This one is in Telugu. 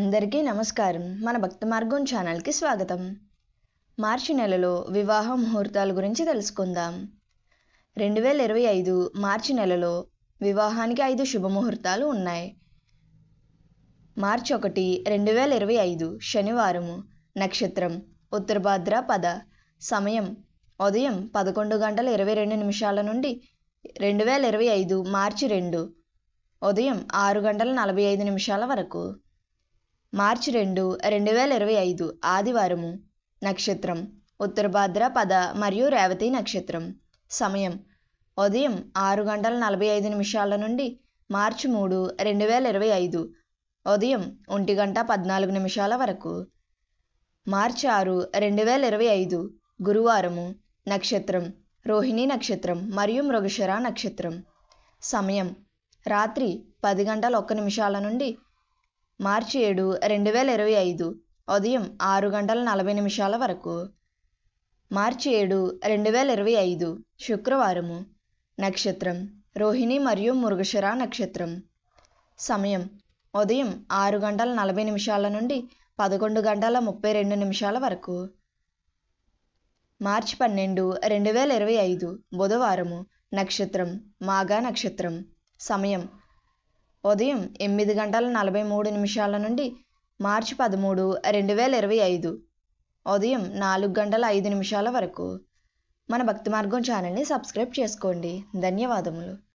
అందరికీ నమస్కారం. మన భక్తి మార్గం ఛానల్కి స్వాగతం. మార్చి నెలలో వివాహ ముహూర్తాల గురించి తెలుసుకుందాం. 2025 మార్చి నెలలో వివాహానికి 5 శుభముహూర్తాలు ఉన్నాయి. మార్చి 1, 2025 శనివారము. నక్షత్రం ఉత్తరభాద్రపద. సమయం ఉదయం 11:22 నుండి 2025 మార్చి 2 ఉదయం 6:45 వరకు. మార్చి 2, 2025 ఆదివారము. నక్షత్రం ఉత్తరభాద్రపద మరియు రేవతి నక్షత్రం. సమయం ఉదయం 6:45 నుండి మార్చి 3, 2025 ఉదయం 1:14 వరకు. మార్చి 6, 2025 గురువారము. నక్షత్రం రోహిణి నక్షత్రం మరియు మృగశిర నక్షత్రం. సమయం రాత్రి 10:01 నుండి మార్చి 7, 2025 ఉదయం 6:40 వరకు. మార్చి 7, 2025 శుక్రవారము. నక్షత్రం రోహిణి మరియు మృగశిర నక్షత్రం. సమయం ఉదయం 6:40 నుండి 11:32 వరకు. మార్చి 12, 2025 బుధవారము. నక్షత్రం మాఘ నక్షత్రం. సమయం ఉదయం 8:43 నుండి మార్చి 13, 2025 ఉదయం 4:05 వరకు. మన భక్తి మార్గం ఛానల్ని సబ్స్క్రైబ్ చేసుకోండి. ధన్యవాదములు.